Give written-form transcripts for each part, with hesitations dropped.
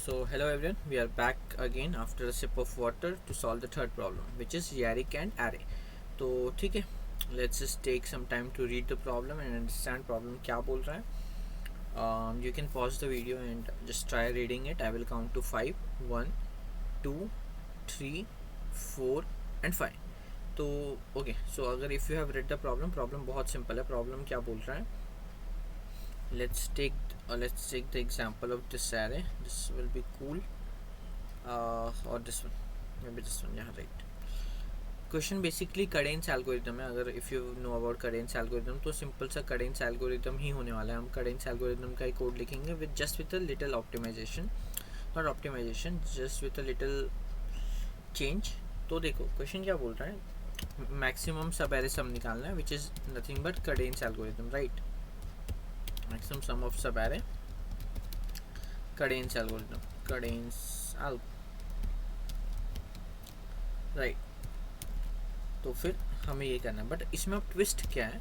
So hello everyone, we are back again after a sip of water to solve the third problem, which is Yarrick and array. तो ठीक है, let's just take some time to read the problem and understand problem क्या बोल रहा है. You can pause the video and just try reading it. I will count to 5. 1, 2, 3, 4 and 5. तो okay, so अगर if you have read the problem बहुत simple है. Problem क्या बोल रहा है? Let's take the example of this array. This will be cool. Or this one, maybe this one. Yeah, right. Question basically Kadane's algorithm है. अगर if you know about Kadane's algorithm तो simple सा Kadane's algorithm ही होने वाला है. हम Kadane's algorithm का ही कोड लिखेंगे with a little optimization, not optimization, just with a little change. तो देखो क्वेश्चन क्या बोल रहा है, मैक्सिमम सब एरे सम निकालना है which is nothing but Kadane's algorithm, right. Maximum sum of sub array Kadane's algorithm, Kadane's right. तो फिर हमें ये करना है, बट इसमें अब ट्विस्ट क्या है,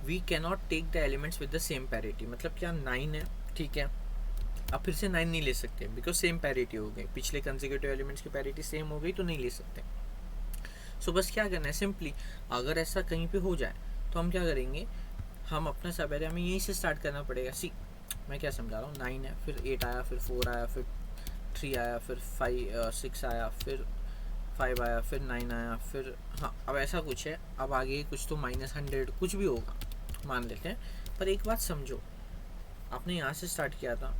we can not take the elements with the same parity. मतलब क्या 9 है, ठीक है, अब फिर से 9 नहीं ले सकते बिकॉज सेम पैरिटी हो गई. पिछले कंसेक्यूटिव एलिमेंट्स की पैरिटी सेम हो गई तो नहीं ले सकते. सो बस क्या करना है, सिंपली अगर ऐसा कहीं पे हो जाए तो हम क्या करेंगे, हम अपना सब एरे हमें यहीं से स्टार्ट करना पड़ेगा. सी मैं क्या समझा रहा हूँ, 9 है, फिर 8 आया, फिर 4 आया, फिर 3 आया, फिर 6 आया, फिर 5 आया, फिर 9 आया, फिर हाँ अब ऐसा कुछ है. अब आगे कुछ तो -100 कुछ भी होगा मान लेते हैं. पर एक बात समझो, आपने यहाँ से स्टार्ट किया था,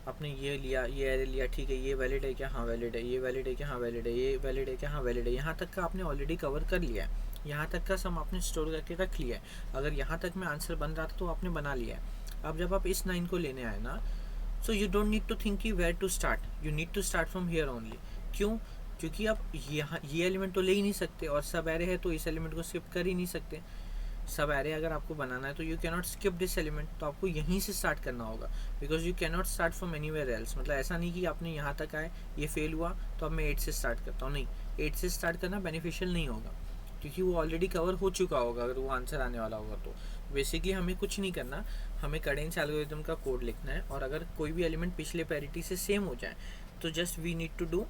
आपने ये लिया, ये एरे लिया, ठीक है, ये वैलिड है क्या, हाँ वैलिड है, ये वैलिड है क्या, हाँ वैलिड है, ये वैलिड है क्या, हाँ वैलिड है. यहाँ तक का आपने ऑलरेडी कवर कर लिया है, यहाँ तक का सम आपने स्टोर करके रख लिया है. अगर यहाँ तक में आंसर बन रहा था तो आपने बना लिया है. अब जब आप इस 9 को लेने आए ना, so you don't need to think कि where to start, you need to start from here only. क्यों? क्योंकि आप यहाँ ये एलिमेंट तो ले ही नहीं सकते, और सब एरे है तो इस एलिमेंट को स्किप कर ही नहीं सकते. सब एरे अगर आपको बनाना है तो you can not skip this element, तो आपको यहीं से स्टार्ट करना होगा because you can not start from anywhere else. मतलब ऐसा नहीं कि आपने यहाँ तक आए, ये फेल हुआ तो अब मैं 8 से स्टार्ट करता हूँ. नहीं, 8 से स्टार्ट करना बेनिफिशियल नहीं होगा क्योंकि वो ऑलरेडी कवर हो चुका होगा अगर वो आंसर आने वाला होगा. तो बेसिकली हमें कुछ नहीं करना, हमें कडेंस एल्गोरिथम का कोड लिखना है, और अगर कोई भी एलिमेंट पिछले पैरिटी से सेम हो जाए तो just we need to do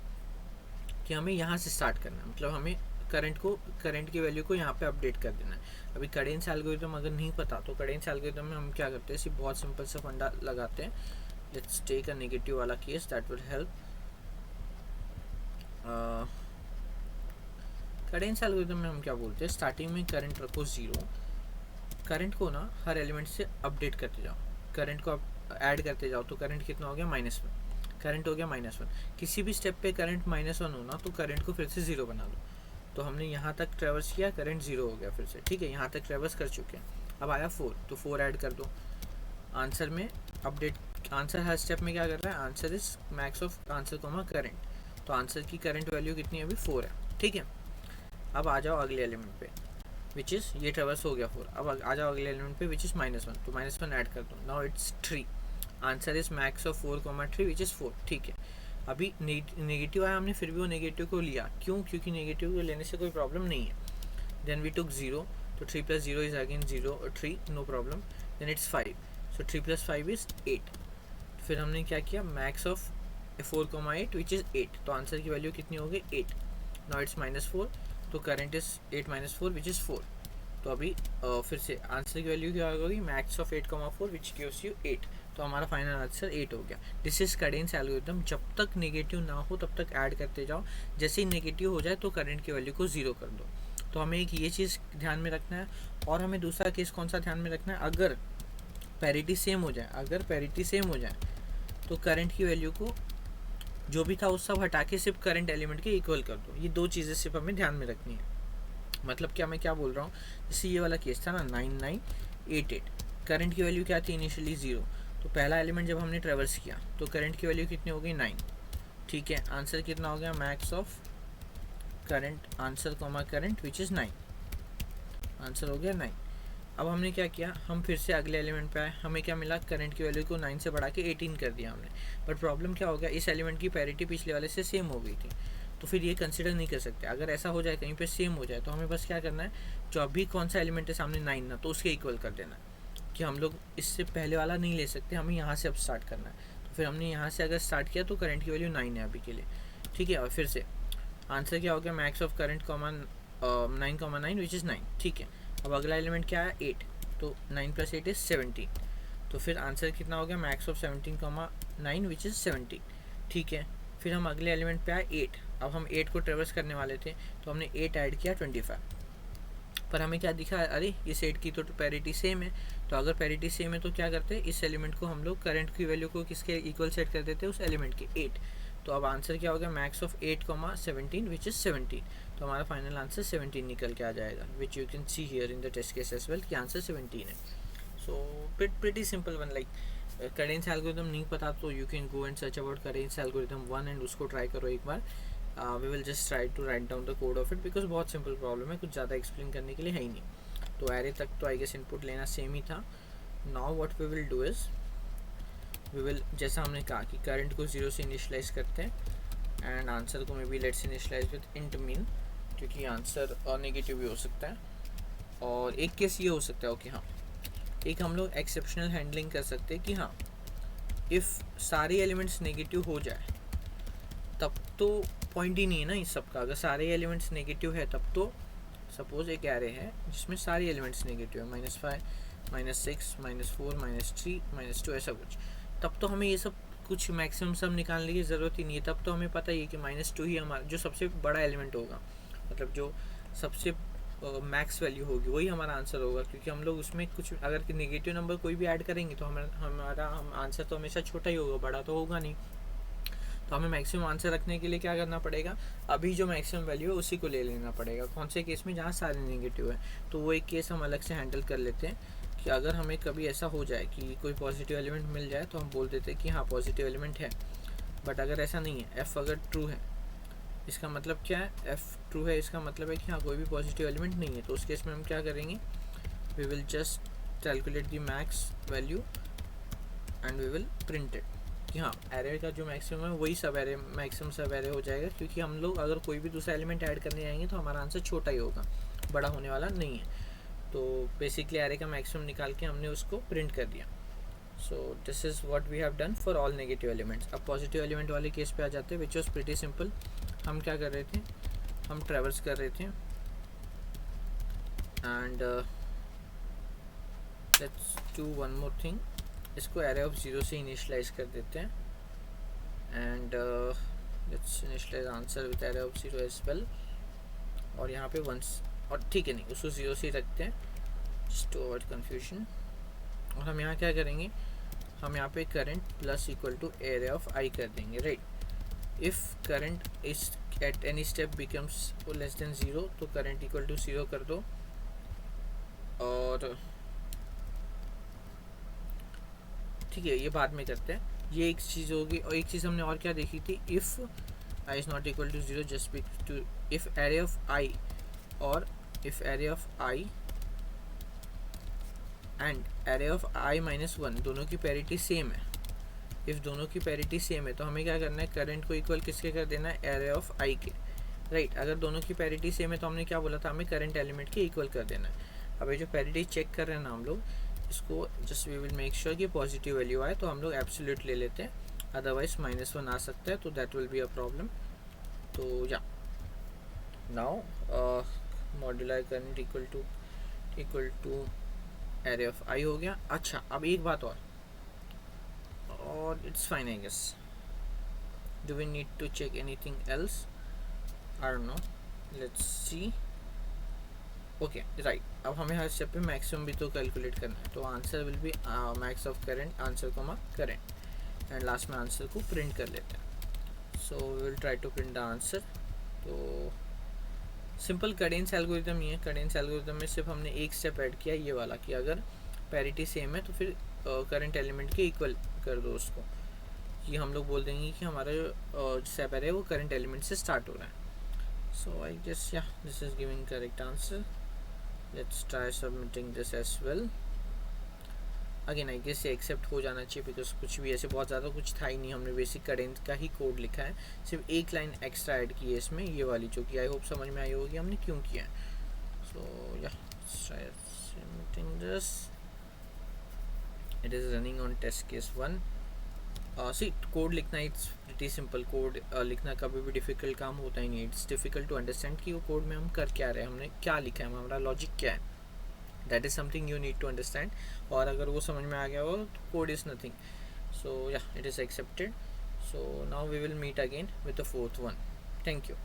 कि हमें यहाँ से स्टार्ट करना है. मतलब हमें करंट की वैल्यू को यहाँ पे अपडेट कर देना है. अभी कडेंस एल्गोरिथम अगर नहीं पता तो कडेंस एल्गोरिथम में हम क्या करते हैं, सिर्फ बहुत सिंपल सा फंडा लगाते हैं. लेट्स टेक अ नेगेटिव वाला case, that will help. Kadane's algorithm में हम क्या बोलते हैं, स्टार्टिंग में करंट रखो 0, करंट को ना हर एलिमेंट से अपडेट करते जाओ, करंट को ऐड करते जाओ. तो करंट कितना हो गया, -1, करंट हो गया -1. किसी भी स्टेप पे करंट -1 होना तो करंट को फिर से 0 बना दो. तो हमने यहाँ तक ट्रेवर्स किया, करंट 0 हो गया फिर से, ठीक है, यहाँ तक ट्रेवर्स कर चुके हैं. अब आया 4, तो 4 ऐड कर दो आंसर में. अपडेट आंसर हर स्टेप में क्या कर रहा है, answer is max of answer comma current. तो आंसर की करंट वैल्यू कितनी है, अभी 4 है, ठीक है. अब आ जाओ अगले एलिमेंट पे विच इज़, ये ट्रेवर्स हो गया 4. अब आ जाओ अगले एलिमेंट पे विच इज़ -1, तो -1 ऐड कर दो. Now it's 3, answer is max of 4,3 which is 4, ठीक है. अभी नेगेटिव आया, हमने फिर भी वो नेगेटिव को लिया. क्यों? क्योंकि नेगेटिव को लेने से कोई प्रॉब्लम नहीं है. देन वी टुक 0, तो 3 + 0 इज अगेन 0 और 3, no problem. Then it's 5, so 3 + 5 is 8. फिर हमने क्या किया, मैक्स ऑफ 4,8 विच इज़ 8, तो आंसर की वैल्यू कितनी हो गई, 8. नाउ इट्स -4, तो करंट इज 8 - 4 विच इज़ 4. तो अभी फिर से आंसर की वैल्यू क्या होगी, max of 8,4 which gives you 8. तो हमारा फाइनल आंसर 8 हो गया. This is Kadane's algorithm. जब तक नेगेटिव ना हो तब तक ऐड करते जाओ, जैसे ही नेगेटिव हो जाए तो करंट की वैल्यू को 0 कर दो. तो हमें एक ये चीज़ ध्यान में रखना है. और हमें दूसरा केस कौन सा ध्यान में रखना है, अगर पैरिटी सेम हो जाए, अगर पैरिटी सेम हो जाए तो करंट की वैल्यू को जो भी था उस सब हटा के सिर्फ करंट एलिमेंट के इक्वल कर दो. ये दो चीज़ें सिर्फ हमें ध्यान में रखनी है. मतलब क्या, मैं क्या बोल रहा हूँ, जैसे ये वाला केस था ना 9988, करंट की वैल्यू क्या थी इनिशियली 0. तो पहला एलिमेंट जब हमने ट्रेवर्स किया तो करंट की वैल्यू कितनी हो गई, 9, ठीक है. आंसर कितना हो गया, max of current answer comma current which is 9, answer हो गया 9. अब हमने क्या किया, हम फिर से अगले एलिमेंट पे आए, हमें क्या मिला, करंट की वैल्यू को 9 से बढ़ा के 18 कर दिया हमने. बट प्रॉब्लम क्या हो गया, इस एलिमेंट की पैरिटी पिछले वाले से सेम हो गई थी, तो फिर ये कंसिडर नहीं कर सकते. अगर ऐसा हो जाए कहीं पे सेम हो जाए तो हमें बस क्या करना है, जो अभी कौन सा एलिमेंट है सामने 9 ना, तो उसके इक्वल कर देना है. कि हम लोग इससे पहले वाला नहीं ले सकते, हमें यहाँ से अब स्टार्ट करना है. फिर हमने यहाँ से अगर स्टार्ट किया तो करंट की वैल्यू 9 है अभी के लिए, ठीक है। और फिर से आंसर क्या हो गया, max of current 9,9 which is 9, ठीक है। अब अगला एलिमेंट क्या है 8, तो 9 + 8 इज़ 17, तो फिर आंसर कितना हो गया, मैक्स ऑफ 17,9 विच इज़ 17, ठीक है। फिर हम अगले एलिमेंट पे आए 8, अब हम 8 को ट्रेवर्स करने वाले थे तो हमने 8 ऐड किया 25, पर हमें क्या दिखा, अरे इस 8 की तो पैरिटी सेम है, तो अगर पैरिटी सेम है तो क्या करते हैं, इस एलिमेंट को हम लोग करंट की वैल्यू को किसके इक्वल सेट कर देते हैं, उस एलिमेंट के 8। तो अब आंसर क्या होगा, मैक्स ऑफ 8,17 विच इज़ 17, तो हमारा फाइनल आंसर 17 निकल के आ जाएगा, which you can see here in the test case as well कि आंसर 17 है। So pretty simple one, like Kadane's algorithm नहीं पता तो you can go and search about Kadane's algorithm 1 and उसको ट्राई करो एक बार। We will just try to write down the code of it, because बहुत सिंपल प्रॉब्लम है, कुछ ज़्यादा एक्सप्लेन करने के लिए है ही नहीं। तो एरे तक तो आई गेस इनपुट लेना सेम ही था। Now what we will do is, we will, जैसा हमने कहा कि करंट को 0 से इनिशलाइज करते हैं एंड आंसर को maybe let's initialize with int min, क्योंकि आंसर नेगेटिव भी हो सकता है। और एक केस ये हो सकता है, ओके हाँ, एक हम लोग एक्सेप्शनल हैंडलिंग कर सकते हैं कि हाँ, इफ़ सारे एलिमेंट्स नेगेटिव हो जाए तब तो पॉइंट ही नहीं है ना इस सब का। अगर सारे एलिमेंट्स नेगेटिव है तब तो, सपोज एक एरे है जिसमें सारे एलिमेंट्स नेगेटिव है, -5, -6, -4, -3, -2 ऐसा कुछ, तब तो हमें ये सब कुछ मैक्सिमम सब निकालने की ज़रूरत ही नहीं है। तब तो हमें पता ही है कि -2 ही हमारा जो सबसे बड़ा एलिमेंट होगा, मतलब जो सबसे मैक्स वैल्यू होगी वही हमारा आंसर होगा, क्योंकि हम लोग उसमें कुछ अगर नेगेटिव नंबर कोई भी ऐड करेंगे तो हमारा आंसर तो हमेशा छोटा ही होगा, बड़ा तो होगा नहीं। तो हमें मैक्सिमम आंसर रखने के लिए क्या करना पड़ेगा, अभी जो मैक्सिमम वैल्यू है उसी को ले लेना पड़ेगा। कौन से केस में, जहाँ सारे नेगेटिव है, तो वो एक केस हम अलग से हैंडल कर लेते हैं कि अगर हमें कभी ऐसा हो जाए कि कोई पॉजिटिव एलिमेंट मिल जाए तो हम बोल देते हैं कि हाँ पॉजिटिव एलिमेंट है। बट अगर ऐसा नहीं है, एफ़ अगर ट्रू है, इसका मतलब क्या है, एफ़ ट्रू है इसका मतलब है कि हाँ कोई भी पॉजिटिव एलिमेंट नहीं है। तो उस केस में हम क्या करेंगे, we will just calculate the max value and we will print it कि हाँ एरे का जो मैक्सिमम है वही सब एरे मैक्सिमम सब एरे हो जाएगा, क्योंकि हम लोग अगर कोई भी दूसरा एलिमेंट ऐड करने आएंगे तो हमारा आंसर छोटा ही होगा, बड़ा होने वाला नहीं है। तो बेसिकली एरे का मैक्सिमम निकाल के हमने उसको प्रिंट कर दिया। So this is what we have done for all negative elements. अब पॉजिटिव एलिमेंट वाले केस पे आ जाते हैं, विच वॉज प्रीटी सिंपल। हम क्या कर रहे थे, हम ट्रेवर्स कर रहे थे and let's do one more thing, इसको एरे ऑफ 0 से इनिशलाइज कर देते हैं and let's initialize answer with array of 0 as well. और यहाँ पे वंस, और ठीक है नहीं उसको 0 से ही रखते हैं जस्ट टू अवॉइड कन्फ्यूजन। और हम यहाँ क्या करेंगे, हम यहाँ पे current plus equal to array of I कर देंगे, right. If current is at any step becomes less than 0 तो करंट इक्वल टू 0 कर दो। और ठीक है ये बाद में करते हैं, ये एक चीज़ होगी। और एक चीज़ हमने और क्या देखी थी, if I is not equal to 0 just to if array of I और if array of I and array of I -1 दोनों की पैरिटी सेम है, इफ़ दोनों की पैरिटी सेम है तो हमें क्या करना है, करंट को इक्वल किसके कर देना है, एरे ऑफ आई के, राइट। अगर दोनों की पैरिटी सेम है तो हमने क्या बोला था, हमें करंट एलिमेंट के इक्वल कर देना है। अब ये जो पैरिटी चेक कर रहे हैं ना हम लोग, इसको just we will make sure कि पॉजिटिव वैल्यू आए, तो हम लोग एब्सोल्यूट ले लेते हैं, अदरवाइज -1 आ सकता है, तो that will be a problem. तो या now modular current equal to array of I हो गया। अच्छा अब एक बात और it's fine I guess, do we need to check anything else, I don't know, let's see. Okay right, अब हमें हर स्टेप पे मैक्सिमम भी तो कैलकुलेट करना है, तो answer will be max of current answer को करंट एंड लास्ट में आंसर को प्रिंट कर लेते हैं। So we will try to print the answer. तो सिंपल कैडेंस एल्गोरिथम ही है। कैडेंस एल्गोरिथम में सिर्फ हमने एक स्टेप ऐड किया ये वाला कि अगर पैरिटी सेम है तो फिर करंट एलिमेंट के इक्वल कर दो उसको, कि हम लोग बोल देंगे कि हमारा जो स्टेप है वो करंट एलिमेंट से स्टार्ट हो रहा है। So I guess yeah this is giving correct answer. Let's try submitting this as well. Again I guess ये एक्सेप्ट हो जाना चाहिए, बिकॉज कुछ भी ऐसे बहुत ज़्यादा कुछ था ही नहीं, हमने बेसिक कैडेंस का ही कोड लिखा है, सिर्फ एक लाइन एक्स्ट्रा ऐड की है इसमें, ये वाली, जो कि आई होप समझ में आई होगी हमने क्यों किया है। So yeah try submitting this, it is running on test case 1 C code लिखना इट्स प्रिटी सिंपल. कोड लिखना कभी भी डिफ़िकल्ट काम होता ही नहीं. इट्स डिफ़िकल्ट टू अंडरस्टैंड कि वो कोड में हम कर क्या रहे हैं, हमने क्या लिखा है, हमारा लॉजिक क्या है. That is something you need to understand. और अगर वो समझ में आ गया हो तो code is nothing. So yeah, it is accepted. So now we will meet again with the fourth one. Thank you.